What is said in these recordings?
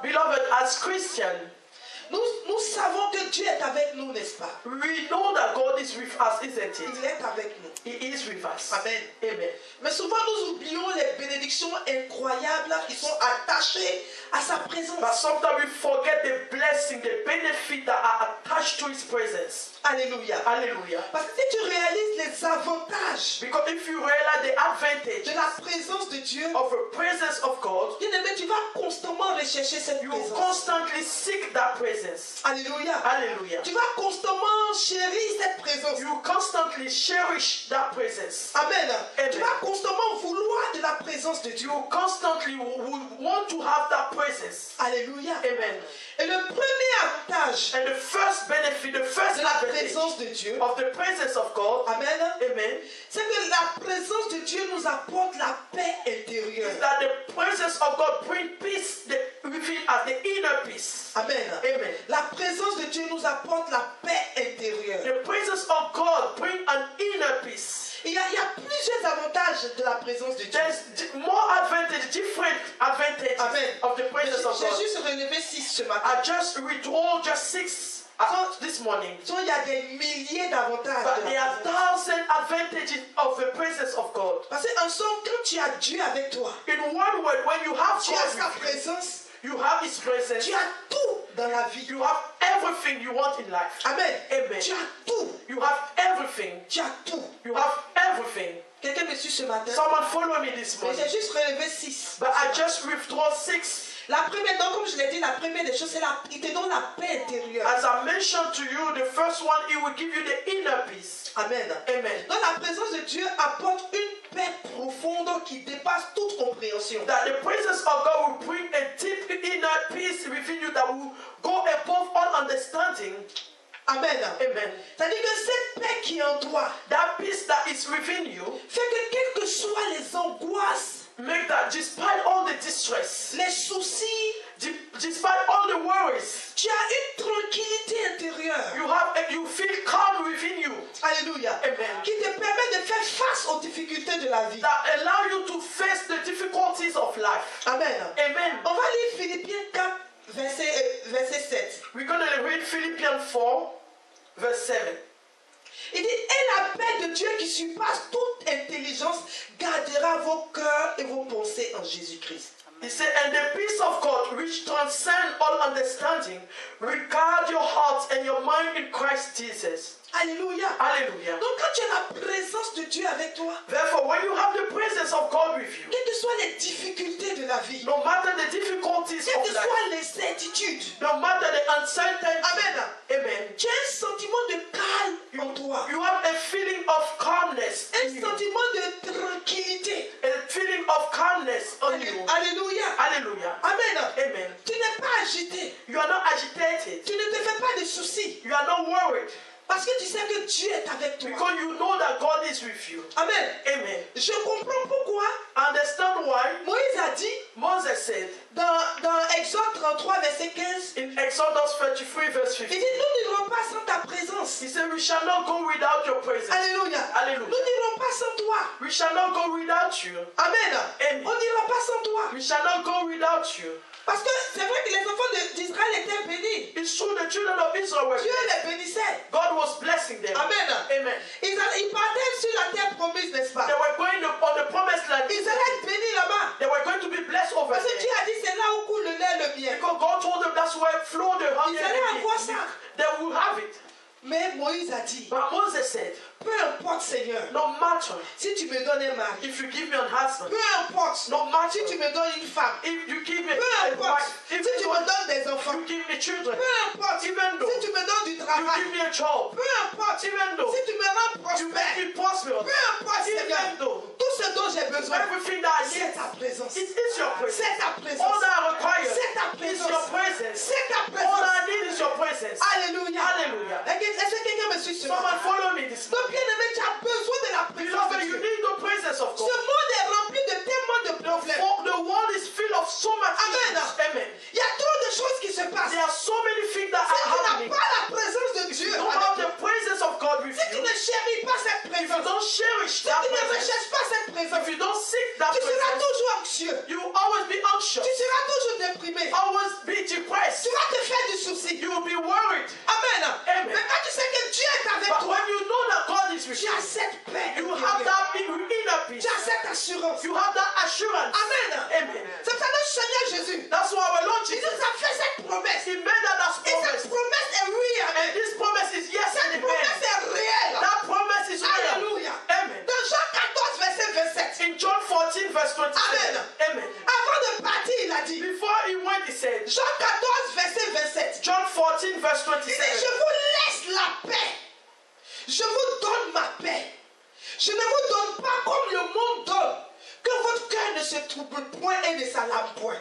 Beloved, as Christians, nous savons que Dieu est avec nous, n'est-ce pas? we know that God is with us, isn't it? Il est avec nous. He is with us. Amen. Amen. Mais souvent nous oublions les bénédictions incroyables qui sont attachées à sa présence. But sometimes we forget the blessing, the benefit that are attached to His presence. Alléluia. Hallelujah. Parce que si tu réalises les avantages Because if you realize the advantage de la présence de Dieu, of the presence of God, bien-aimé, tu vas constamment rechercher cette you présence. constantly seek that presence. Alléluia. Hallelujah. Tu vas constamment chérir cette présence. You constantly cherish that presence. Amen. Amen. Tu vas constamment vouloir de la présence de Dieu. You constantly would want to have that presence. Alléluia. Amen. Et le premier avantage And the first benefit, the first de la advantage présence de Dieu, of the presence of God, Amen, amen, c'est que la présence de Dieu nous apporte la paix intérieure. is that the presence of God brings peace within us, the inner peace. Amen. Amen. La présence de Dieu nous apporte la paix intérieure. The presence of God brings an inner peace. Il y a plusieurs avantages de la présence de Dieu. There's more advantage, different advantages Amen. of the presence of J'ai God. juste relevé 6 ce matin. I just withdraw just 6 this morning. Donc, il y a des milliers d'avantages. But de there la are présence. thousand advantages of the presence of God. Parce qu'en somme, quand tu as Dieu avec toi, In one word, when you have tu as sa God with présence, you, you have His presence. tu as tout dans la vie. You have everything you want in life. Amen. Amen. Tu as tout. You have everything. Tu as tout. You have everything. Quelqu'un me suit ce matin? Someone follow me this Mais morning. j'ai juste relevé 6. But I just withdraw 6. La première, donc comme je l'ai dit, la première des choses, c'est il te donne la paix intérieure. As I mentioned to you, the first one, it will give you the inner peace. Amen. Amen. Donc la présence de Dieu apporte une paix profonde qui dépasse toute compréhension. That the presence of God will bring a deep inner peace within you that will go above all understanding. Amen. Amen. C'est-à-dire que cette paix qui est en toi That peace that is within you, fait que quelles que soient les angoisses, make that despite all the distress, les soucis, despite all the worries, tu as une tranquillité intérieure. you feel calm within you. Alléluia. Amen. Qui te permet de faire face aux difficultés de la vie. That allow you to face the difficulties of life. Amen. Amen. On va lire Philippiens 4, verset 7. We're going to read Philippians 4, verse 7. Il dit, et la paix de Dieu qui surpasse toute intelligence gardera vos cœurs et vos pensées en Jésus-Christ. He said, and the peace of God, which transcends all understanding, regard your hearts and your mind in Christ Jesus. Alléluia. Hallelujah. Donc quand tu as la présence de Dieu avec toi, Therefore, when you have the presence of God with you, quelles que soient les difficultés de la vie, no matter the difficulties quelles of que life, soient les certitudes, no matter the uncertainty, Amen. amen, tu as un sentiment de calme en toi, you have a feeling of calmness un in you, sentiment de tranquillité. a feeling of calmness on you. Alléluia. Hallelujah. Amen. Amen. Tu n'es pas agité. You are not agitated. Tu ne te fais pas de soucis. You are not worried. Parce que tu sais que Dieu est avec toi. Because you know that God is with you. Amen. Amen. Je comprends pourquoi Understand why Moïse a dit Moses said dans Exode 33, verset 15, in Exodus 33 verse il 15, dit, nous n'irons pas sans ta présence. he said, we shall not go without your presence. Alléluia. Alléluia. Nous n'irons pas sans toi. We shall not go without you. Amen. Amen. On n'ira pas sans toi. We shall not go without you. Parce que c'est vrai que les enfants d'Israël étaient bénis. It's true the children of Israel were Dieu blessed. les bénissait. God was blessing them. Amen. Amen. Ils partaient sur la terre promise, n'est-ce pas? They were going on the promised land. Ils allaient être bénis là-bas. They were going to be blessed over Parce que there. Dieu a dit, c'est là où coule le lait et le miel. Because God told them that's where flow the honey Ils allaient and avoir the ça. milk. They will have it. Mais Moïse a dit, But Moses said, peu importe Seigneur, no matter si tu me donnes un mari, if you give me a husband, peu importe, no matter si tu me donnes une femme, if you give me peu a importe, wife, si if tu you me donnes des enfants, you give me children, peu importe, even though si tu me donnes du you travail, give me a job, peu importe, even though si tu me rends you make prospère, me prosperous, peu importe Seigneur, even though tout ce dont j'ai besoin, everything that I c'est need, ta présence. it is your presence. C'est ta All présence. that I require C'est ta is your présence. presence. C'est ta All présence. I need is your presence. Alléluia. Hallelujah. Est-ce que quelqu'un me suit ce Someone matin? follow me this Donc morning. bien aimé, tu as besoin de la présence Beloved, de you Dieu. need the presence of Ce God. monde est rempli de tellement de problèmes. The world is full of so much Amen. issues. Amen. Il y a trop de choses qui se passent. There are so many things that Si are tu n'as happening. pas la présence de Dieu, You don't have the presence of God with si tu you. ne chéris pas cette If you présence, don't cherish si that tu ne presence, recherches pas cette présence, if you don't seek that tu seras presence, toujours anxieux. you will always be anxious. Tu seras toujours déprimé. Always be trouble point et ne s'alarme point.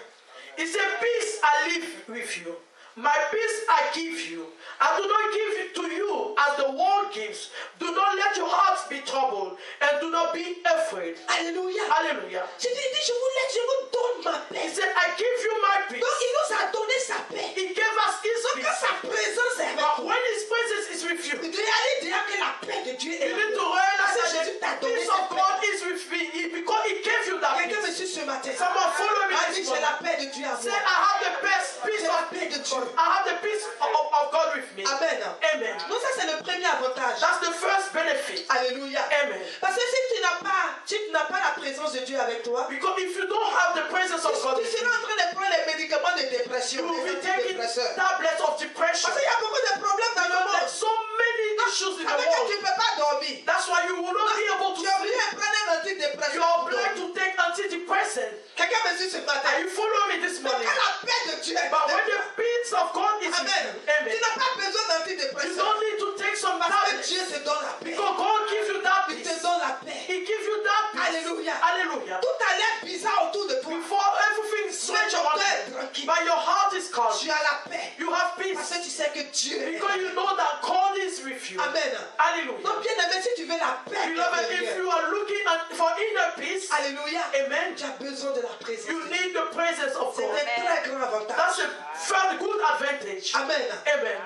He said, peace I leave with you. My peace I give you. I do not give it to you as the world gives. Do not let your hearts be troubled and do not be afraid. Alléluia. Hallelujah. Je vous donne ma He paix. said, I give you my peace. Donc il nous a donné sa paix. He gave us his Donc quand peace. sa présence est avec But vous, when his presence is with you, réalisez déjà que la paix de Dieu est you need avec to vous. realize Parce que that Jésus the t'a donné peace cette of paix. God is with me because he gave you that Quelqu'un me peace. suit ce matin. Someone follow me A this dit, j'ai la morning. paix de Dieu à Say, moi. I have the best peace J'ai la of paix de Dieu. I have the peace of God with me. Amen. Amen. Donc ça c'est le premier avantage. That's the first benefit. Alléluia. Amen. Parce que si tu n'as pas la présence de Dieu avec toi, Because if you don't have the presence of God, tu with you, seras en train de prendre les médicaments de you dépression, will les be taking antidépresseurs. tablets of depression. Parce qu'il y a beaucoup de problèmes dans le monde. There's so many issues in Ça the veut dire que world. tu ne peux pas dormir. That's why you will not be able to Tu es obligé sleep. de prendre un antidépresseur. You are obliged to take antidepressant. Quelqu'un me suit ce matin. And you follow me this Donc morning. quand la paix de Dieu est But when avec the toi, peace of God is with Amen. you, Tu amen, n'as pas besoin you d'antidépresseurs. don't need to take some Parce que tablets. Dieu te donne la paix. Because God gives you that Il te peace. donne la paix. He gives you that peace. Alléluia. Hallelujah. Tout a l'air bizarre autour de toi. Before everything is Mais strange ton around cœur you, est tranquille. but your heart is calm. Tu as la paix. You have Parce peace. que tu sais que Dieu est Because you know that God is with you. Amen. Hallelujah. Donc bien aimé, si tu veux la paix, Beloved, if intérieure, you are looking for inner peace, alléluia, amen, tu as besoin de la présence. you de Dieu. need the presence of C'est God. un très grand avantage. That's a very good advantage. Amen. Amen.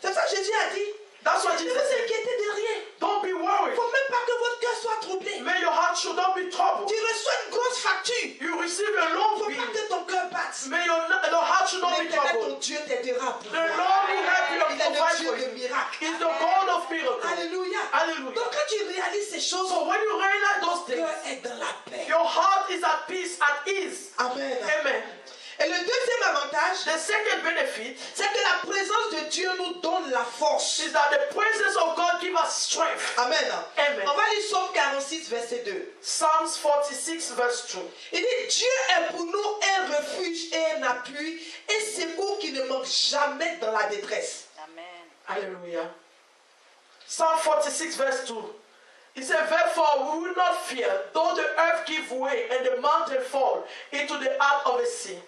C'est ça que Jésus a dit. That's what Ne Jesus vous said. inquiétez de rien. Don't be Il ne worried. faut même pas que votre cœur soit troublé. May your heart should not be troubled. Tu reçois une grosse facture. You receive a Il ne long faut bill. pas que ton cœur batte. May your heart should not be L'éternel, ton troubled. Dieu t'aidera pour The Lord will help you Il est and le provide Dieu for de you. miracles. He's the God of miracles. Alléluia. Hallelujah. Donc quand tu réalises ces choses, So when you realize those ton things, cœur est dans la paix. your heart is at peace, at ease. Amen. Amen. Et le deuxième avantage, The second benefit c'est que la présence de Dieu nous donne la force. is that the presence of God gives us strength. Amen. Amen. On va lire Psaume 46, verset 2. Psalms 46 verse 2. Il dit, Dieu est pour nous un refuge et un appui, un secours qui ne manque jamais dans la détresse. Amen. Hallelujah. Psalm 46 verse 2. He said, therefore we will not fear, though the earth give way and the mountain fall into the heart of the sea.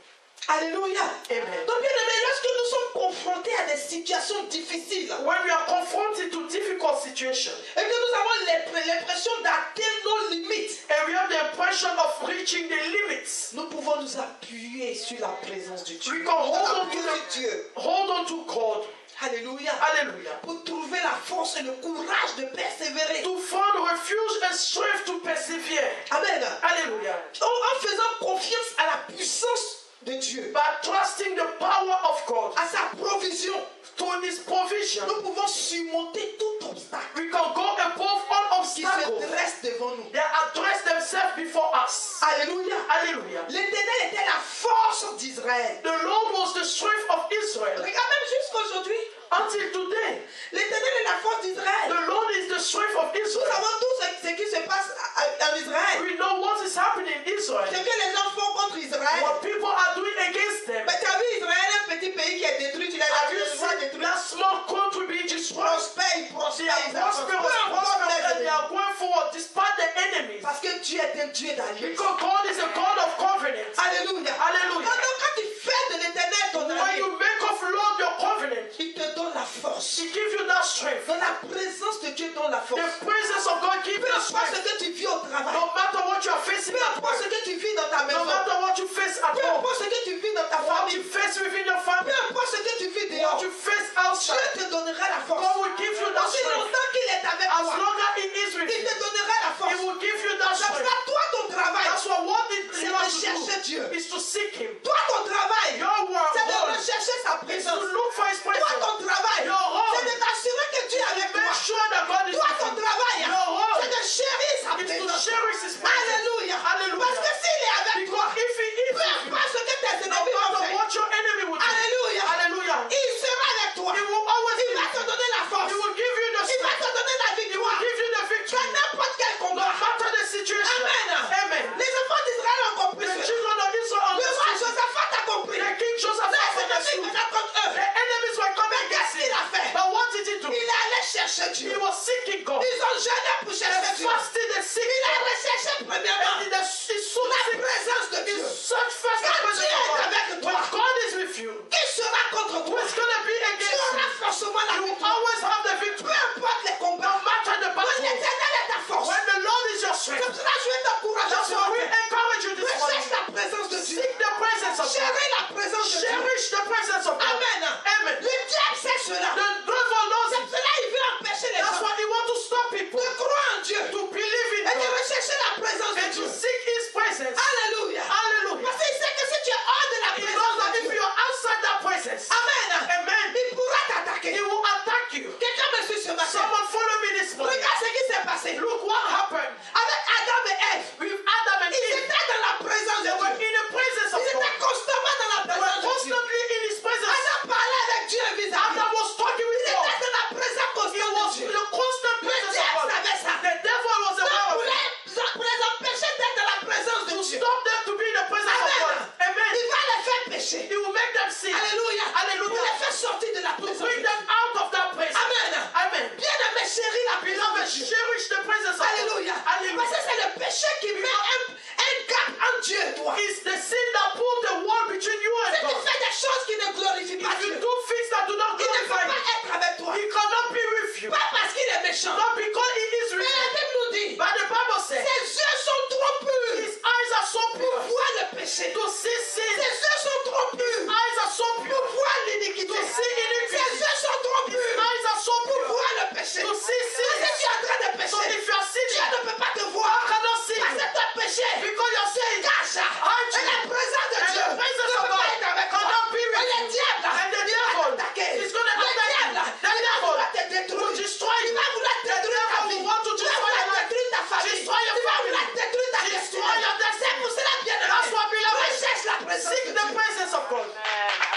Alléluia. Amen. Donc bien aimé, lorsque nous sommes confrontés à des situations difficiles When we are confronted to difficult situations et que nous avons l'impression d'atteindre nos limites, and we have the impression of reaching the limits, nous pouvons nous appuyer sur la présence de Dieu. we can hold on to Appuyer sur Dieu. hold on to God. Alléluia. Hallelujah. Pour trouver la force et le courage de persévérer. To find refuge and strength to persevere. Amen. Hallelujah. En faisant confiance à la puissance de Dieu, By trusting the power of God, à sa provision, to His provision, nous pouvons surmonter tout obstacle we can go above all qui obstacles se dresse devant nous. that address themselves before us. Alléluia. Hallelujah. L'Éternel était la force d'Israël. The Lord was the strength of Israel. Regarde même jusqu'aujourd'hui, Until today, l'Éternel est la force d'Israël. the Lord is the strength of Nous Israel. savons tout ce qui se passe en Israël. We know what is happening in Israel. Ce que les gens font contre Israël. What people are doing against them. Mais tu as vu Israël, un petit pays qui est détruit, tu l'as Have you vu, seen détruit. that small country being destroyed? Prospère, They prospère, are ils avancent. Peu prosperous, importe prosperous, les and they ennemis. are going forward despite the enemies. Parce que Dieu est un Dieu d'alliance. Because God is a God of covenant. Alléluia. Hallelujah. Donc quand tu fais de l'Éternel ton When allié, you make of Lord your covenant, il te donne la force. He gives you that strength. Dans la présence de Dieu donne la force. The presence of God gives Peu you importe ce strength. que tu vis au travail. No matter what you are facing Peu at importe ce work, que tu vis dans ta no maison. matter what you face at Peu home, importe ce que tu vis dans ta what you famille. face within your Peu family, importe ce que tu vis what dehors. you face Dieu outside, te donnera la force. God will give you that Aussi strength. longtemps qu'il est avec As toi, long as He is with il you, te donnera la He force. will give you that C'est strength. ça, toi, ton travail, That's what c'est you de have to chercher do Dieu. is to seek Him. Toi, ton travail, Your work c'est de is rechercher sa to présence. look for His Toi, presence. ton travail, Your role c'est de t'assurer que Dieu est avec toi. Make sure that God is Toi, with ton you. travail, Your role c'est de chérir sa is to présence. cherish His presence. Alléluia. Hallelujah. Parce que s'il est avec toi, Because if He is peu with you, importe ce que tes no ennemis vont matter faire, what your enemy will do, Alléluia, hallelujah, il sera avec toi. He will always Il be va with te you. donner la force. He will give you the Il va strength. te donner la He will victoire. give you the Dans victory. n'importe quel No combat. matter the situation. Amen. Amen. Les enfants d'Israël ont compris The cela. children of Israel Le roi understood. Josaphat a compris. The King Joseph Les has ennemis understood. venaient contre contre who toi, is going to be tu against you, auras forcément la you will victoire. always have the Peu victory. importe les No combats. matter the Quand battle. l'Éternel est ta force. When the Lord is your C'est strength. pour cela que je vais t'encourager That's ce why we matin. encourage you this morning. Recherche la présence de Dieu. Seek the presence of God. Chéris la présence de Dieu. Cherish the presence of God. Amen. Amen. Le diable sait cela. The devil knows C'est it. pour cela qu'il veut empêcher les That's gens why he wants to stop people de croire en Dieu to believe in et de God rechercher la présence de and to Dieu. seek His presence. Alléluia. Hallelujah. Parce qu'il sait que si tu es hors de la He knows présence that de if Dieu, you are outside that presence, Amen. amen, Il pourra t'attaquer. he will attack you. Quelqu'un me suit ce matin. Someone follow me this morning. Regarde ce qui s'est passé. Look what happened Avec Adam et Ève. with Adam and Ils Eve. étaient dans la présence They de were Dieu. in the presence of Ils God. étaient constamment dans la They were présence de Dieu. constantly in His presence. Adam parlait avec Dieu vis-à-vis. Adam was talking with Il God. était dans la présence He constante was de in Dieu. the constant Le presence of diable God. savait ça. The devil was Ça aware of pour it. les empêcher d'être dans la présence de To Dieu. stop them to be in the presence of God. Amen. Amen. Il va les faire pécher. He will make them sin. Alléluia. Hallelujah. Pour les faire sortir de la To présence de bring Dieu. them out of that place. Amen. Amen. Bien-aimé, chéris la présence Beloved, de Dieu. cherish the presence of Alléluia. God. Parce Hallelujah. que c'est le péché qui met un gap entre Dieu et toi. It's the sin that put the wall between you Si and tu God. fais des choses qui ne glorifient pas If you Dieu, do things that do not il ne peut glorify pas Him, être avec toi. He cannot be with you. Pas parce qu'il est méchant. Not because He is Mais with la you. Bible nous dit, But the Bible says ses yeux sont trop purs His eyes are so pour pure voir le péché. to see sin. Ses yeux sont trop purs Eyes are so pour pure voir l'iniquité. to see Ses iniquity. yeux sont trop purs Eyes are so pour pure voir le péché. to see Si sin. tu es en train de So pécher, if you are Dieu sinning, ne peut pas te voir. God cannot see Parce you que ton péché because you are sinning. cache. Hide Et la you. présence de And Dieu the ne presence peut of pas God être avec toi. cannot be Et with le you. diable, And the il va devil t'attaquer. is going to Le attack you. diable, The il va devil vouloir te will détruire. destroy Il you. va vouloir The détruire ta devil vie. will want to Il va destroy vouloir your life. détruire ta famille. Destroy your Il va family. vouloir détruire ta Destroy destinée. your destiny. C'est pour cela, bien-aimé, That's why, beloved, recherche la présence seek de the Dieu. presence of God.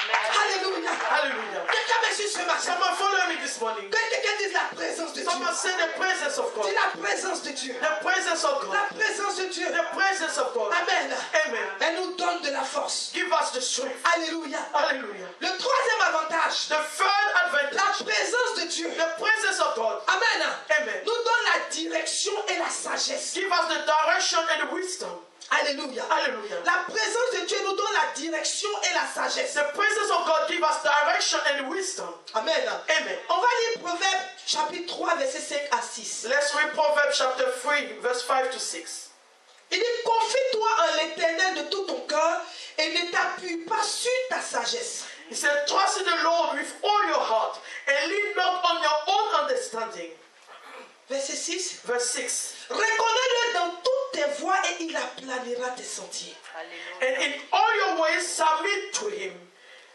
Alléluia. Hallelujah. Quelqu'un me suit ce matin. Someone follow me this morning. Que quelqu'un dise la présence de Dieu. Someone say the presence of God. Dis la présence de Dieu. The presence of God. La présence de Dieu. The presence of God. Amen. Amen. Elle nous donne de la force. Give us the strength. Alléluia. Hallelujah. Le troisième avantage, The third la advantage, présence de Dieu. the presence of God. Amen. Amen. Nous donne la direction et la sagesse. Give us the direction and the wisdom. Alléluia. Hallelujah. La présence de Dieu nous donne la direction et la sagesse. The presence of God give us direction and wisdom. Amen. Amen. On va lire Proverbe chapitre 3, versets 5 à 6. Let's read Proverbs chapter 3, verse 5 to 6. Il dit, confie-toi en l'Éternel de tout ton cœur et ne t'appuie pas sur ta sagesse. He said, trust in the Lord with all your heart and lean not on your own understanding. Verset 6. Verse 6. Reconnais-le dans toutes tes voies et il aplanira tes sentiers. And in all your ways submit to him.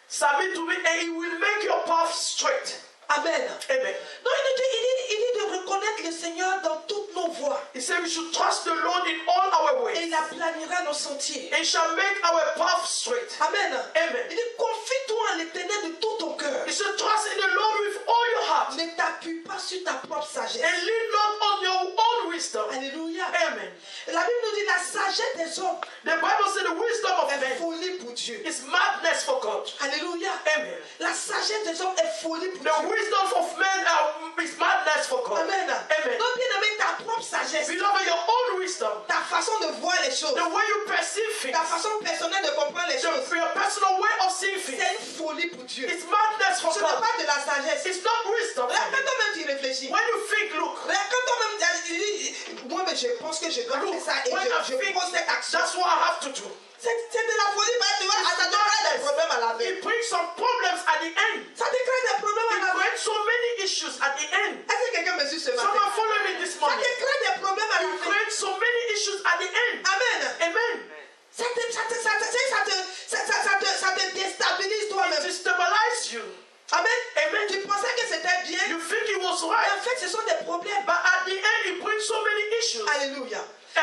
Submit to me and he will make your path straight. Amen. Amen. Donc il dit de reconnaître le Seigneur dans toutes nos voies. He said we should trust the Lord in all our Et ways. il aplanira nos sentiers. And shall make our path straight. Amen. Amen. Il dit confie-toi en l'Éternel de tout ton cœur. You should trust in the Lord with all your heart. Ne t'appuie pas sur ta propre sagesse. And lean not on your own wisdom. Alléluia. Amen. La Bible nous dit la sagesse des hommes The Bible says the wisdom of est men folie pour Dieu. is madness for God. Alléluia. Amen. La sagesse des hommes est folie pour The Dieu. wisdom of men is madness for God. Amen. Amen. Donc bien aimé, ta propre sagesse, Beloved, your own wisdom, ta façon de voir les choses, the way you perceive things, ta façon personnelle de comprendre les choses, your personal way of seeing things, c'est une folie pour Dieu. it's madness for Ce n'est God. pas de la sagesse. It's not wisdom. Regarde, quand toi-même tu réfléchis. When you think, look, Regarde, quand toi-même tu dis, moi mais je pense que je dois faire ça et when I je think, pose cette action. that's what I have to do. C'est de la folie, parce que tu vois, ça te crée des problèmes à la fin. It brings some problems at the end. Ça te crée des problèmes à It la fin. brings so many issues at the end. Est-ce que quelqu'un me suit ce matin? Someone follow me this Ça morning. te crée des problèmes à la It fin. brings so many issues at the end. Amen. Amen. Ça te déstabilise It toi-même. destabilizes you. Amen. Amen. Tu pensais que c'était bien, You think it was mais right, en fait ce sont des problèmes. but at the end it brings so many issues. Alléluia.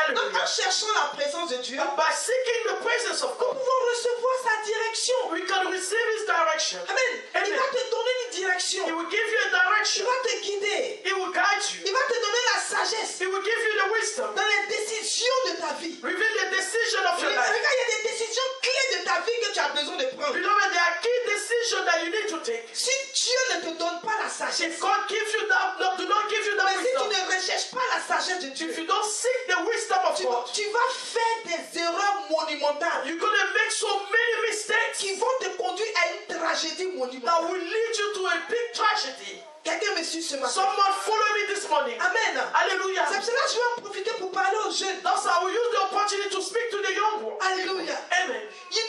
Donc Hallelujah. en cherchant la présence de Dieu, And by seeking the presence of nous God, pouvons recevoir sa direction. we can receive His direction. Amen. Il Amen. va te donner une direction. He will give you a Il direction. va te guider. He will guide Il you. va te donner la sagesse He will give you the wisdom. dans les décisions de ta vie. Reveal the decision of your Regarde, life. il y a des décisions clés de ta vie que tu as besoin de prendre. Beloved, there are key decisions that you need to take. Si Dieu ne te donne pas la sagesse, If God gives you that, do not give you that mais si tu wisdom, ne ne cherches pas la sagesse de Dieu, if you don't seek the wisdom of God, tu vas faire des erreurs monumentales you're going to make so many mistakes qui vont te conduire à une tragédie that monumentale. will lead you to a big tragedy. Quelqu'un me suit ce matin. Someone follow me this morning. Amen. Hallelujah. C'est pour cela que je vais en profiter pour parler aux jeunes. Thus, I will use the opportunity to speak to the young ones. Alléluia. Amen. You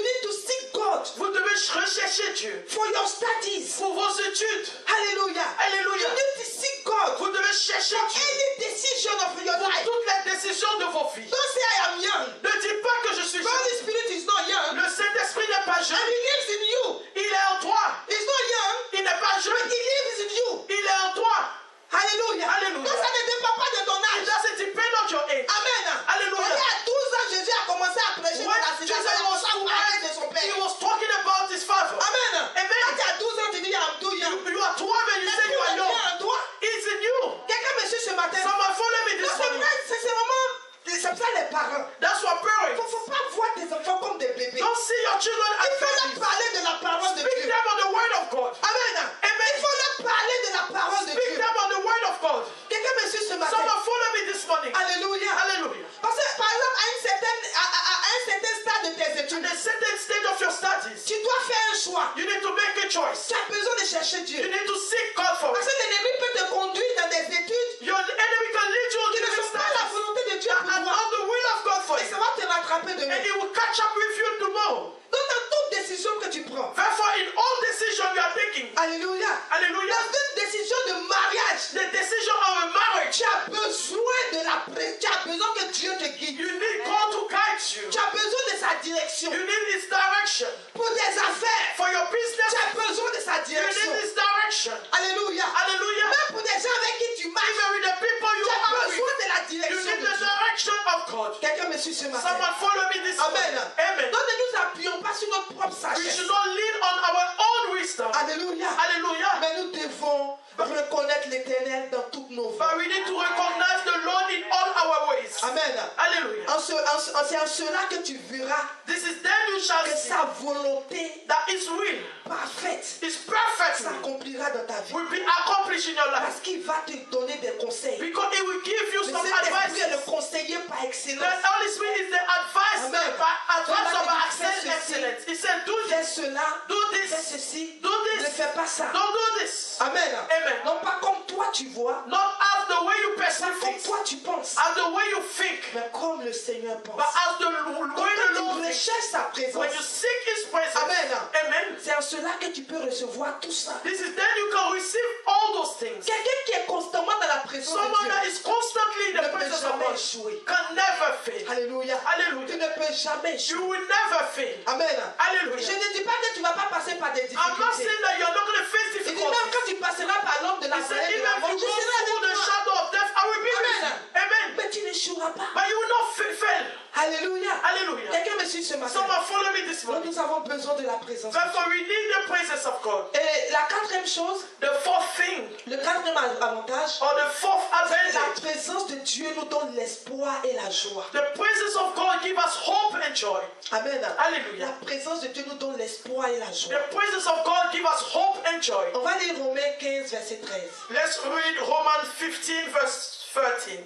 need to seek God Vous devez rechercher Dieu for your studies. pour vos études. Hallelujah. Alléluia. You need to seek God Vous devez chercher for Dieu any decision of your pour life. toutes les décisions de vos vies. Don't say I am young. Ne dites pas que je suis The Holy jeune. Spirit is not young. Le Saint-Esprit n'est pas And jeune. he lives in you. Il est en toi. He's not young. Il n'est pas But jeune. he lives in you. Il est en toi. Alléluia. Alléluia. Donc ça ne dépend pas de ton It âge. doesn't depend on your age. Amen. Alléluia. Voyez, à 12 ans, Jésus a commencé à prêcher de When la Jesus citation. Il a was commencé à parler de son he père. was talking about his father. Amen. Amen. Quand tu as 12 ans, tu dis I'm too young. You are 12 and you say you are young. en toi. It's in you. Quelqu'un me suit ce matin. Someone follow me Non, this c'est morning. vrai, c'est vraiment. C'est ça les parents. That's what Il ne parents. faut pas voir tes enfants comme des bébés. Don't see your children Il as faut leur babies. parler de la parole de Speak Dieu. them on the word of God. Amen. Amen. Il faut leur parler de la parole de Speak Dieu. them on the word of God. Quelqu'un me suit ce matin. Someone follow me this morning. Alléluia. Hallelujah. Parce que, par exemple, à un certain stade de tes In études, a certain stage of your studies, tu dois faire un choix. you need to make a choice. Tu as besoin de chercher You Dieu. need to seek God for Parce it. que l'ennemi peut te conduire dans des études Your enemy can lead you qui into ne the sont pas la studies volonté de Dieu that pour are toi. not the will of God for Et you. ça va te rattraper demain. And he will catch up with you tomorrow. Donc, dans toute décision que tu prends, Therefore, in all decisions you are taking, alléluia, hallelujah, dans une décision de mariage, the decision of a marriage, tu as besoin de tu as besoin que Dieu te guide. you need God to guide you. Tu as besoin de sa direction. You need His direction. Pour tes affaires, For your tu business, as besoin de sa you direction. need His direction. Alléluia. Hallelujah. Même pour des gens avec qui tu marches, Even with the people you tu as are besoin with, de la you direction need de the Dieu. direction of God. Quelqu'un me suit ce matin. Someone follow me this Amen. morning. Amen. Donc ne nous appuyons pas sur notre propre We sagesse. should not lean on our own wisdom. Alléluia. Hallelujah. Mais nous devons reconnaître l'Éternel dans toutes nos vies. But we need to recognize the Lord in all our ways. Amen. Hallelujah. C'est en cela que tu verras This is then you shall que see sa volonté that His will parfaite is perfectly s'accomplira dans ta vie. will be accomplished in your life. Parce qu'il va te donner des conseils. Because He will give you Le some Saint-Esprit est le advice. conseiller par The excellence. Holy Spirit is the advice Amen. advice of Voilà, il dit, fais excellence. He said, do Fais this, cela, do fais this, ceci, do ne this, fais pas ça. don't do this. Amen. Amen. Non pas comme toi tu vois, Not as the way you pas perceive comme things, toi tu penses, as the way you think, mais comme le Seigneur pense. but as the Donc, way the quand Lord tu thinks. recherches sa présence, When you seek His presence, Amen. Amen. c'est en cela que tu peux recevoir tout ça. This is then you can receive all those things. Quelqu'un qui est constamment dans la présence Someone de that Dieu is constantly in ne the peut presence of jamais God échouer. can never fail. Alléluia. Tu Hallelujah. ne peux jamais échouer. You will never fail. Amen. Je Hallelujah. ne dis pas que tu ne vas pas passer par des I'm not difficultés. saying that you're not going to face Il dit même difficulties. quand tu passeras par l'ombre de la He said, vallée de even la if mort, you je go serai through the avec toi. shadow of death, I will be with you. Amen. Amen. Mais tu n'échoueras pas. But you will not fail. Alléluia. Hallelujah. Quelqu'un me suit ce matin. Someone follow me this Donc, morning. nous avons besoin de la présence de Dieu. Therefore, we need the presence of God. Et la quatrième chose, The fourth thing, le quatrième avantage, or the fourth la advantage, présence de Dieu nous donne l'espoir et la joie. the presence of God gives us hope and joy. Amen. Hallelujah. La présence de Dieu nous donne l'espoir et la joie. The presence of God gives us hope and joy. On va lire Romains 15, verset 13. Let's read Romans 15, verse 13.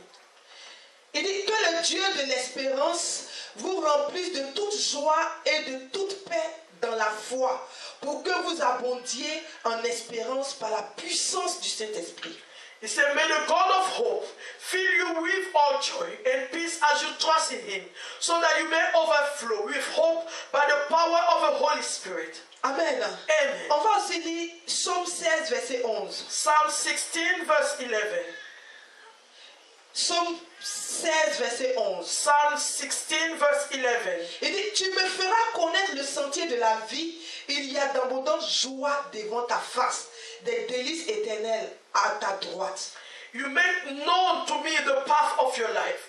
Il dit que le Dieu de l'espérance vous remplisse de toute joie et de toute paix dans la foi, pour que vous abondiez en espérance par la puissance du Saint-Esprit. He said, may the God of hope fill you with all joy and peace as you trust in Him, so that you may overflow with hope by the power of the Holy Spirit. Amen. Amen. On va aussi lire Psaume 16, verset 11. Psalm 16, verse 11. Psaume 16, verset 11. Psalm 16, verse 11. Il dit, tu me feras connaître le sentier de la vie. Il y a d'abondantes joies devant ta face, des délices éternelles à ta droite. You make known to me the path of your life.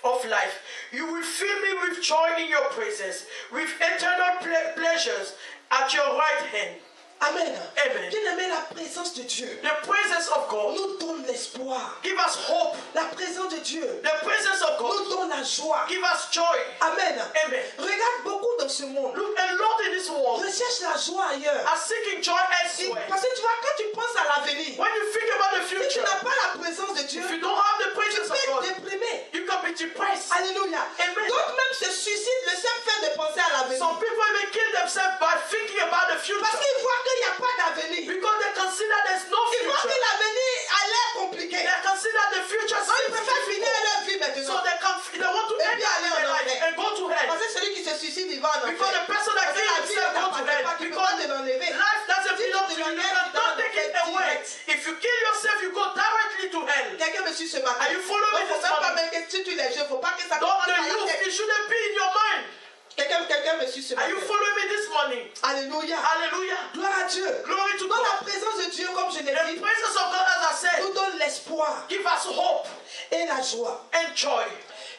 You will fill me with joy in your presence, with eternal pleasures at your right hand. Amen. Amen. Bien-aimé, la présence de Dieu The presence of God nous donne l'espoir. give us hope. La présence de Dieu The presence of God nous donne la joie. give us joy. Amen. Amen. Regarde beaucoup dans ce monde. Look, a lot in this world Recherche la joie ailleurs. are seeking joy elsewhere. Parce que tu vois, quand tu penses à l'avenir, When you think about the si tu future, n'as pas la présence Alléluia. Amen. D'autres même se suicident le simple fait de penser à l'avenir. Some people even kill themselves by thinking about the Parce future. qu'ils voient qu'il n'y a pas d'avenir. Because they consider there's no Ils voient que future. l'avenir a l'air compliqué. They consider the future Donc ils seems préfèrent finir difficult. leur vie So maintenant. they want to Et end puis aller their en life enfer. and go to hell. Parce que celui qui se suicide, il va en Because enfer. the person that Parce que kills la vie ne himself go to t'appartient pas. hell. Tu ne peux Because pas te l'enlever. life doesn't Si belong tu to te you. You l'enlèves, cannot take it tu vas en away. enfer. If you kill yourself, you go directly to hell. Quelqu'un me suit ce matin. Are you following Donc, me faut this même pas morning? même que si tu les jeux, faut pas que ça Don't commence the à la youth, tête. it shouldn't be in your mind. Quelqu'un me suit ce Are you matin. following me this morning? Alléluia. Hallelujah. Gloire à Dieu. Glory to Dans God. la présence de Dieu, comme je l'ai The dit, presence of God, as I said, nous donne l'espoir give us hope et la joie. and joy.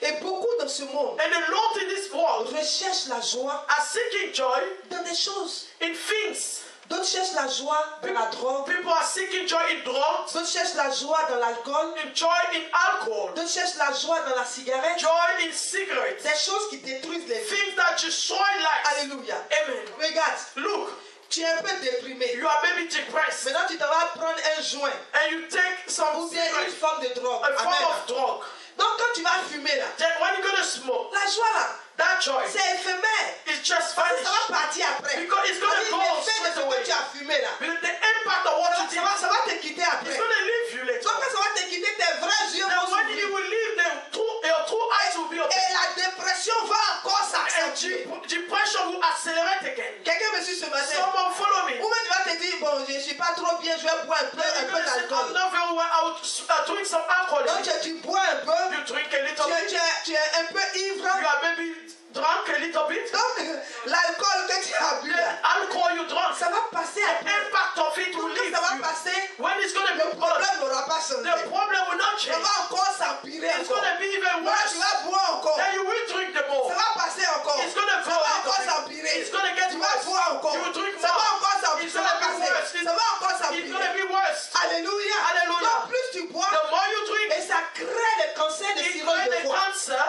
Et beaucoup dans ce monde And a lot in this world recherchent la joie are seeking joy dans des choses. in things. D'autres cherchent la joie dans la drogue. People are seeking joy in drugs, D'autres cherchent la joie dans l'alcool. in joy in alcohol, D'autres cherchent la joie dans la cigarette. joy in cigarettes, Des choses qui détruisent les vies. things that destroy lives. Alléluia. Amen. Regarde, Look, tu es un peu déprimé. you are maybe depressed Maintenant, tu te vas prendre un joint and you take some ou bien une cigarette, forme de drogue. a form Amen. of drug. Donc, quand tu vas fumer là, Then when you're gonna smoke, la joie là, that joy c'est éphémère. is just Parce que vanished. ça va partir après. Because it's gonna C'est-à-dire, go l'effet de straight ce away. que tu as fumé là, The impact of what you did, ça va te quitter après. it's gonna leave you later. Donc, quand ça va te quitter, tes vrais yeux Then vont when s'ouvrir. you will leave, your true eyes will be open. Et la dépression va encore And s'accentuer. depression will accelerate again. Quelqu'un me suit ce matin. Someone follow me. Ou même tu vas te dire, bon, je ne suis pas trop bien, je vais boire un peu You're gonna say, I'm d'alcool. not very well. I will drink some alcohol. Donc tu bois un peu, You drink a little bit. tu es un peu ivre. You are maybe drunk a little bit. Donc l'alcool que tu as bu, The là, alcohol you drunk, ça va passer the après. impact of it will Quand leave ça va you. passer, When it's going to le be gone, problème n'aura pas changé. the problem will not Ça change. va encore s'empirer It's encore. going to be even Voilà, worse. tu vas boire encore. Then you will drink the more. Ça va passer encore. It's going to Ça go va a encore little bit. s'empirer. It's going to get Tu vas worse. boire encore. You will drink Ça va more. encore s'empirer. It's Ça going va to be passer. worse. Ça va encore It's going to s'empirer. be worse. Alléluia. Alléluia. Donc plus tu bois, The more you drink, et ça crée des cancers de it cirrhose creates de the foie. cancer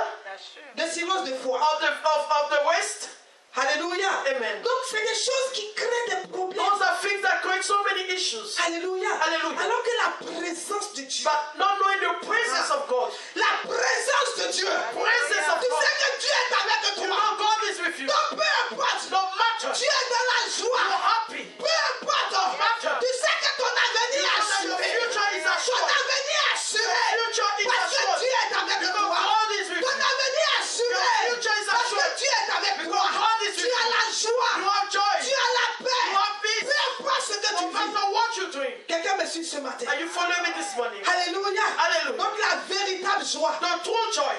De cirrhose de foie. of the waist. Alléluia. Amen. Donc c'est des choses qui créent des problèmes. Those are things that create so many issues. Alléluia. Alléluia. Alors que la présence de Dieu, But not knowing the presence of God. la présence de Dieu, Presence of tu God. sais que Dieu est avec You toi. know God is with you. Donc peu importe, No matter. tu es dans la You're joie. happy. Peu importe, matter. tu sais que ton avenir est You know that your assuré. future is Ton assured. avenir est assuré. Your future is Parce que assured. Dieu est avec Because toi. God is with Ton you. avenir est assuré. Your future is Parce que assured. Dieu est avec Because toi. God is Tu with as you. la joie. You have joy. Tu as la paix. You have peace. Peu importe ce que tu No vis. matter what you're doing. Quelqu'un me suit ce matin. Are you following me this morning? Alléluia. Alléluia. Donc la véritable joie The true joy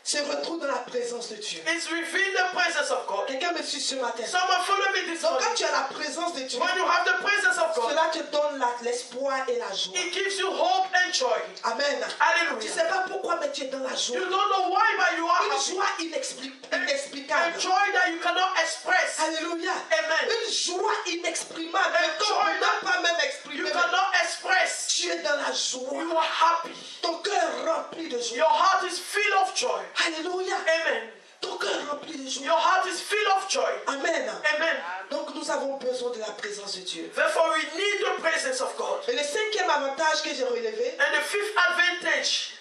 se retrouve dans la présence de Dieu. is within the presence of God. Quelqu'un me suit ce matin. Someone follow me this Donc quand morning. tu as la présence de Dieu, When you have the presence of God, cela te donne l'espoir et la joie. it gives you hope and joy. Amen. Tu ne Hallelujah. sais pas pourquoi, mais tu es dans la joie. You don't know why, but you are Une happy. joie A inexplicable. joy that you cannot express. Alléluia. Amen. Une joie inexprimable. A Mais qu'on joy ne peut même pas même You exprimer. cannot express. Tu es dans la joie. You are happy. Ton cœur est rempli de joie. Your heart is filled of joy. Alléluia. Amen. Ton cœur est rempli de joie. Your heart is filled of joy. Amen. Amen. Donc nous avons besoin de la présence de Dieu. Therefore, we need the presence of God. Et le cinquième avantage que j'ai relevé, And the fifth advantage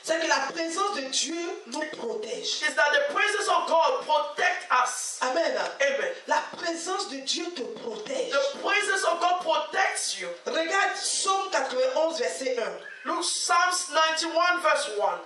c'est que la présence de Dieu nous protège. is that the presence of God protects us. Amen. Amen. La présence de Dieu te protège. The presence of God protects you. Regarde Psaume 91, verset 1. Look, Psalms 91 verse 1.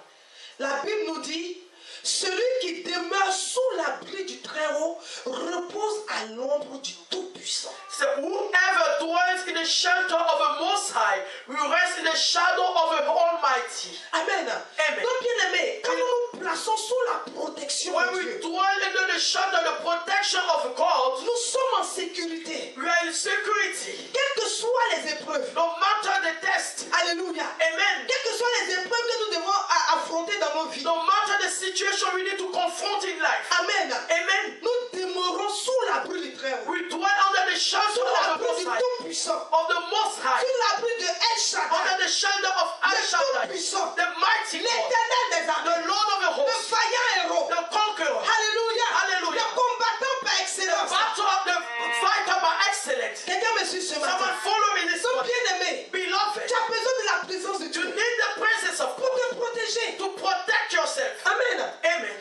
La Bible nous dit, celui qui demeure sous l'abri du Très-Haut repose à l'ombre du Tout-Puissant. So whoever dwells in the shelter of the Most High will rest in the shadow of the Almighty. Amen. Amen. Donc bien aimé, quand nous nous plaçons sous la protection When de we Dieu, dwell under the shelter, the protection of God, nous sommes en sécurité. we are in security. Quelles que soient les épreuves. No matter the test. Alléluia. Amen. Quelles que soient les épreuves que nous devons affronter dans nos vies. No matter the situation we need to confront in life. Amen. Amen. Nous demeurons sous l'abri du Très-Haut. We dwell under the shelter Sous of the l'abri Most du High. Tout-Puissant. Of the Most High. Sous l'abri de El Shaddai. Under the shelter of Al Le Shaddai. Tout-Puissant. The mighty God. L'éternel des The armées. Lord of the Le hosts. vaillant héros. The conqueror. Alléluia. Alléluia. Le combattant par The excellence. battle of the fighter by excellence. Quelqu'un me suit ce matin. Someone follow me this Son morning. bien-aimé. Beloved, Tu as besoin de la présence de you Dieu need the presence of pour God te protéger. to protect yourself. Amen. Amen.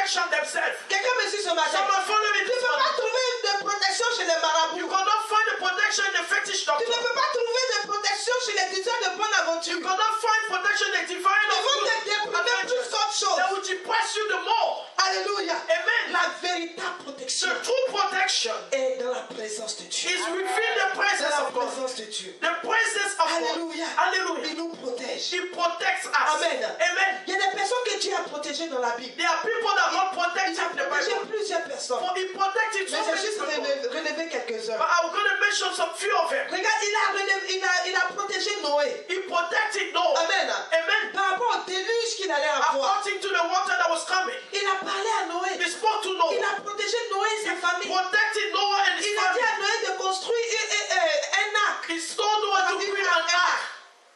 protection themselves. Quelqu'un me suit ce matin. Someone follow me Tu ne this peux pas morning. trouver de protection chez les marabouts. You cannot find the protection in the fetish Tu doctor. ne peux pas trouver de protection chez les diseurs de bonne aventure. You cannot find protection in the divine Ils of vont te good déprimer adventures. plus qu'autre chose. That will depress you the more. Alléluia. Amen. La véritable protection The true protection est dans la présence de Dieu. is within the Dans presence la of God. présence de Dieu. The presence of God. Alléluia. Hallelujah. Il nous protège. He protects us. Amen. Amen. Il y a des personnes que Dieu a protégées dans la Bible. There are people that God Il protected a in the protégé Bible. plusieurs personnes. For He protected Mais so j'ai many juste people. relevé quelques-uns. But I'm going to mention some few of them. Regarde, il a protégé Noé. He protected Noah. Amen. Amen. Par rapport au déluge qu'il allait avoir. According to the water that was coming. Il a parlé à Noé. He spoke to Il Noah. a protégé Noé et sa famille. Protected Noah and his Il a dit family. à Noé de construire un arc. He told Noah to build an ark.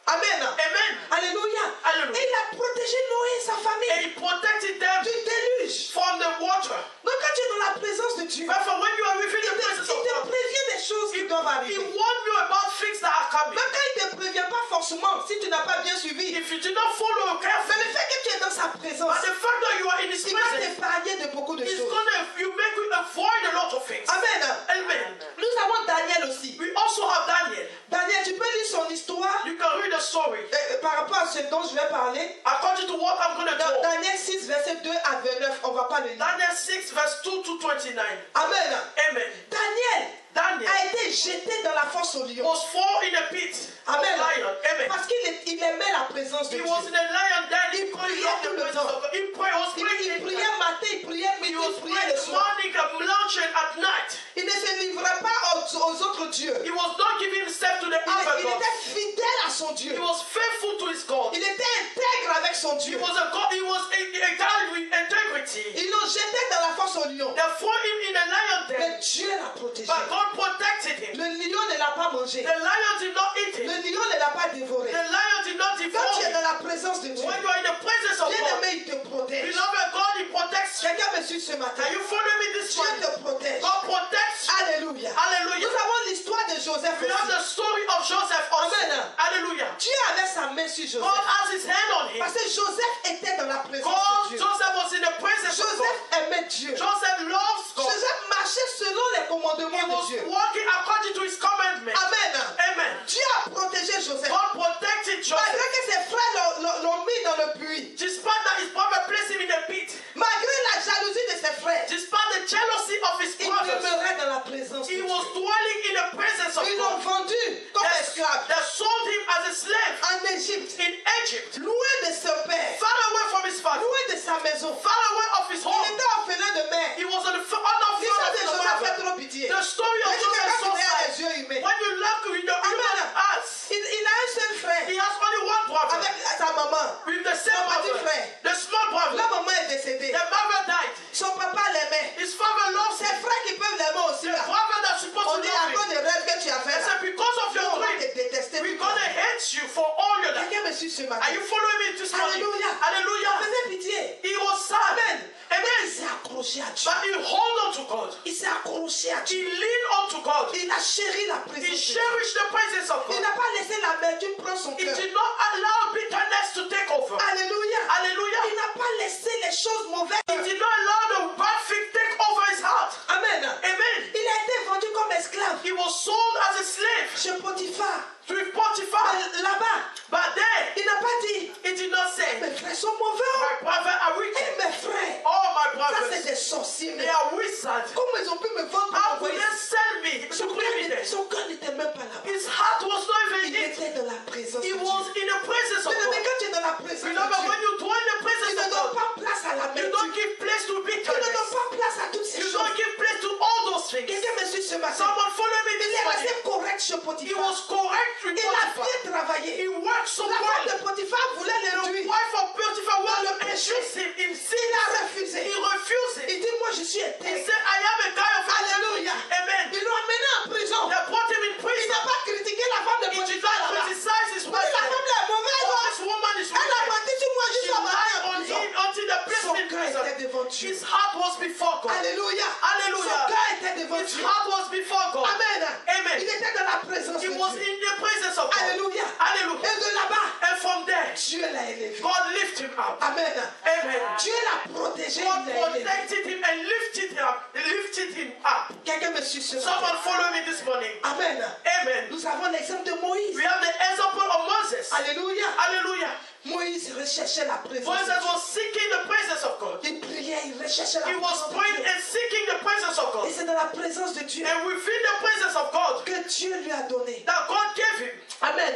Amen. Amen. Alléluia. Hallelujah. Et il a protégé Noé et sa And famille he protected them du déluge. from the water. Donc quand tu es dans la présence de Dieu, Therefore, when you are within il the presence te of God, prévient des choses qui doivent He arriver. warned you about things that are coming. Même quand il ne te prévient pas forcément, si tu n'as pas bien suivi, If you do not follow mais carefully, le fait que tu es dans sa présence, but the fact that you are in His il va presence t'épargner de beaucoup de is choses. going to you make you avoid a lot of things. Amen. Amen. Nous avons Daniel aussi. We also have Daniel. Daniel, tu peux lire son histoire You can read the story par rapport à ce dont je vais parler. according to what I'm going to Dans do. Daniel 6, verset 2 à 29, on ne va pas le lire. Daniel 6, verse 2 to 29. Amen. Amen. Daniel Daniel a été jeté dans la fosse au lion. was fall in a pit of Amen. lion. Amen. Parce qu'il aimait la présence de He Dieu. was in a lion den. He Il prayed priait on tout the le presence temps. of God. He prayed, was Il praying. priait matin, il priait midi, He was il priait praying le soir. morning, lunch, and at night. Il ne se livrait pas aux autres dieux. He was not giving himself to the other Il gods. était fidèle à son He Dieu. was faithful to his God. Il était intègre avec son He Dieu. was a God. He was a guy with integrity. Ils l'ont jeté dans la fosse au lion. They threw him in a lion den, Mais Dieu l'a protégé. but God protected him. Le lion ne l'a pas mangé. The lion did not eat Le him. lion ne l'a pas dévoré. The lion did not Quand devour tu es him. dans la présence de Dieu, When you are in the presence of God, bien-aimé, il te protège. beloved God, He protects you. Quelqu'un me suit ce matin. Are you following me this Dieu morning? te protège. God protects you. Alléluia. Hallelujah. Nous avons l'histoire de Joseph We have aussi. the story of Joseph also. Amen. Hallelujah. Dieu avait sa main sur God Joseph. has His hand on him. Parce que Joseph était dans la présence God, de Dieu. Joseph was in the presence of Joseph God. aimait Dieu. Joseph loves God. Joseph marchait selon les He commandements de was Dieu. walking according to His commandments. Amen. Amen. Dieu a protégé Joseph. God protected Malgré Joseph. que ses frères l'ont mis dans le puits. Despite that his brother placed him in a pit. Malgré la jalousie de ses frères. Despite the jealousy of his Il brothers. demeurait dans la présence de He Dieu. was dwelling in the presence of Ils l'ont God. vendu comme esclave They sold him as a slave en Égypte. in Egypt. Loin de son père. Far away from his father. Loin de sa maison. Far away of his Il home. était orphelin de mère. He was on the honor of L'histoire de his Joseph fait father. trop pitié. The story of Mais Joseph is so quand tu regardes sad. les yeux humains, When you look with your human eyes, il a un seul frère he has only one brother. avec sa maman. With the same Son petit brother. frère. The small La brother. maman est décédée. The mother died. Son papa l'aimait. His father loves Ses him. frères qui peuvent l'aimer aussi. The Là. brother that's supposed On to dit love à him. cause des rêves que tu as fait I là. said, because of Nous, your on va dream, te détester. we're tout gonna le temps. hate you for all your life. Quelqu'un me suit ce matin. Are you following me this morning? Alléluia. Hallelujah. Faisait pitié. He was sad. Amen. Il Amen. s'est accroché à Dieu. But he hold on to God. Il s'est accroché à Dieu. He leaned on to God. Il a chéri la He présence de Dieu. cherished the presence of Il God. n'a pas laissé l'amertume prendre son He cœur. did not allow bitterness to take over. Alléluia. Hallelujah. Il n'a pas laissé les choses mauvaises. He did not allow the bad thing take over his heart. Amen. Amen. Il a été vendu comme esclave He was sold as a slave chez Potiphar. to Potiphar. Mais là-bas, But there, il n'a pas dit, he did not say, mes frères sont mauvais. my brother are Et wicked. mes frères, All my ça c'est brothers, des sorciers. they Mais are wizards. comment ils ont pu me vendre How pour could envoyer? they sell me to bring me there? Son cœur n'était même pas là-bas. His heart was not even Il in it. était dans la présence He de was Dieu. in the presence of Mais God. quand tu es dans la présence de Beloved, when Dieu, you dwell in the tu presence ne of donnes God, pas place à la you main. don't give place to Tu ne donnes bitterness. pas place à toutes ces You choses. don't give place to all those things. Quelqu'un me suit ce matin. Someone follow me Il this est morning. resté correct chez He Potiphar. was correct with Il a Potiphar. bien travaillé. He worked so La femme well. de Potiphar voulait The l'induire. wife of Potiphar Dans wanted le to péché. induce him in sin. Il a refusé. He refused Il it. dit, moi je suis He intègre. said, I am a guy of Alléluia. Amen. Ils l'ont amené en prison. They brought him in Il prison. n'a pas critiqué la femme de He did Potiphar. not là-bas. criticize his Il dit, wife. la femme là est mauvaise. Oh, hein. this woman is Elle a wicked. menti sur moi She jusqu'à lied en on prison. him until they placed Son him in cœur prison. était His heart was before God. Alléluia. Hallelujah. Son cœur était devant His Dieu. heart was before God. Amen. Amen. Il était dans la présence He de was Dieu. in the presence of God. Alléluia. Hallelujah. Et de là-bas, And from there, Dieu l'a élevé. God lifted him up. Amen. Amen. Dieu l'a protégé. God Il l'a élevé. protected him and lifted him up. Quelqu'un me suit ce matin. Someone follow me this morning. Amen. Amen. Nous avons l'exemple de Moïse. We have the example of Moses. Alléluia. Hallelujah. Moïse recherchait la présence de Moses Dieu. was seeking the presence of God. Il priait, il recherchait la He was présence de praying Dieu. and seeking the presence of God. Et c'est dans la présence de Dieu And within the presence of God que Dieu lui a donné. that God gave him, Amen.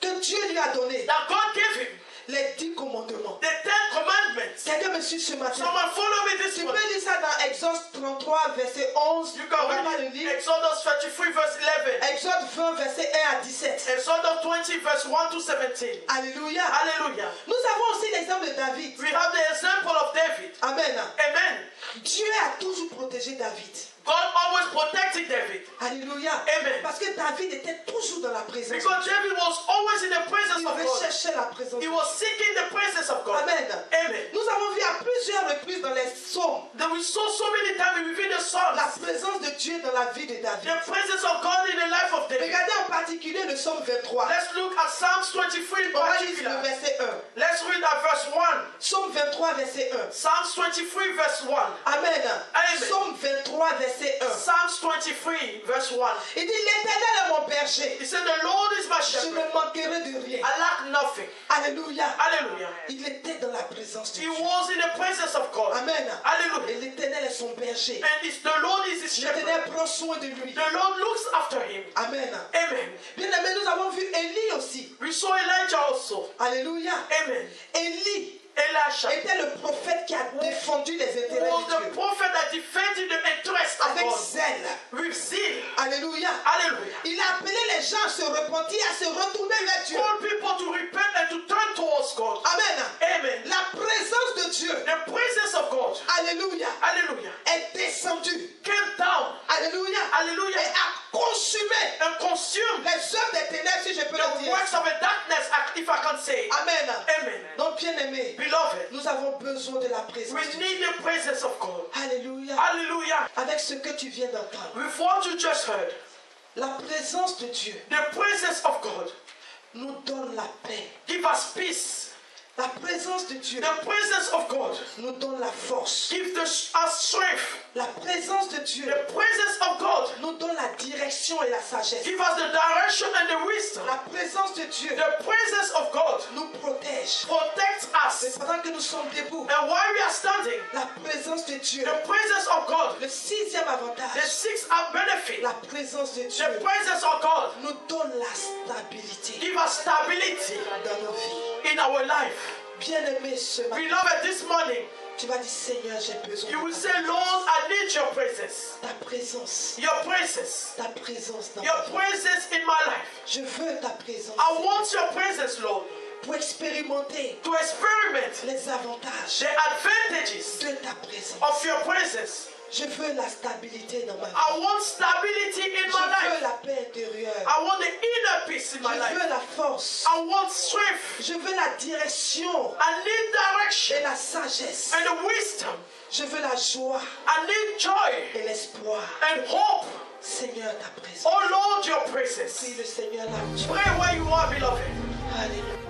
Que Dieu lui a donné that God gave him les 10 commandements. the 10 commandments. Quelqu'un me suit ce matin. Someone follow me this Tu peux morning. lire ça dans Exode 33, verset 11. You On can va pas le read lire. Exodus 33 verse 11. Exode 20, verset 1 à 17. Exodus 20 verse 1 to 17. Alléluia. Hallelujah. Nous avons aussi l'exemple de David. We have the example of David. Amen. Amen. Dieu a toujours protégé David. God always protected David. Alléluia. Amen. Parce que David était toujours dans la présence. Because David was always in the presence Il of God. recherchait la présence. He was seeking the presence of God. Amen. Amen. Nous avons vu à plusieurs reprises dans les psaumes That we saw so many times within the Psalms la présence de Dieu dans la vie de David. the presence of God in the life of David. Regardez en particulier le psaume 23. Let's look at Psalms 23 in On va lire le particular. verset 1. Let's read at verse 1. Psaume 23, verset 1. Psalms 23 verse 1. Amen. Amen. Psaume 23, verset 1. Psalms 23 verse 1. Il dit, l'Éternel est mon berger. He said, the Lord is my Je shepherd. ne manquerai de rien. I lack nothing. Alléluia. Hallelujah. Il était dans la présence de He Dieu. was in the presence of God. Amen. Hallelujah. Et l'Éternel est son berger. And the Lord is his shepherd. L'Éternel prend soin de lui. The Lord looks after him. Amen. Amen. Bien aimé, nous avons vu Élie aussi. We saw Elijah also. Alléluia. Amen. Élie Elisha était le prophète qui a défendu les intérêts was de the Dieu. prophet that defended the interest of Avec God zèle. with zeal. Alléluia. Hallelujah. Il a appelé les gens à se repentir, à se retourner vers Dieu. Call people to repent and to turn towards God. Amen. Amen. La présence de Dieu, The presence of God, alléluia, hallelujah, est descendue. came down, Alléluia. hallelujah, Et a consumé and consumed les œuvres des ténèbres, si je peux le the dire. works of the darkness, if I can say. Amen. Amen. Donc, bien aimé, Beloved, nous avons besoin de la présence we de Dieu. need the presence of God. Alléluia. Hallelujah. Avec ce que tu viens d'entendre, With what you just heard, la présence de Dieu the presence of God nous donne la paix. give us peace. La présence de Dieu The presence of God nous donne la force. gives us strength. La présence de Dieu The presence of God nous donne la direction et la sagesse. gives us the direction and the wisdom. La présence de Dieu The presence of God nous protège. protects Et us. pendant que nous sommes debout, And while we are standing, la présence de Dieu, the presence of God, le sixième the avantage, sixth benefit, la présence de Dieu the presence of God nous donne la stabilité gives us stability dans nos vies. in our life. Bien-aimé, ce matin, Beloved, this morning, tu vas dire, Seigneur, j'ai besoin you will de say, Lord, I need your presence. ta présence. Your presence. Ta présence dans Your ma vie. presence in my life. Je veux ta présence I want your presence, Lord, pour expérimenter to experiment les avantages the advantages de ta présence. of your presence. Je veux la stabilité dans ma vie. I want stability in Je my veux life. la paix intérieure. I want the inner peace in Je my life. veux la force. I want strength. Je veux la direction I need direction et la sagesse. and the wisdom. Je veux la joie I need joy et l'espoir. and hope. Seigneur, ta présence. Oh Lord, your presence. Prie le Seigneur là. Pray where you are, beloved. Alléluia.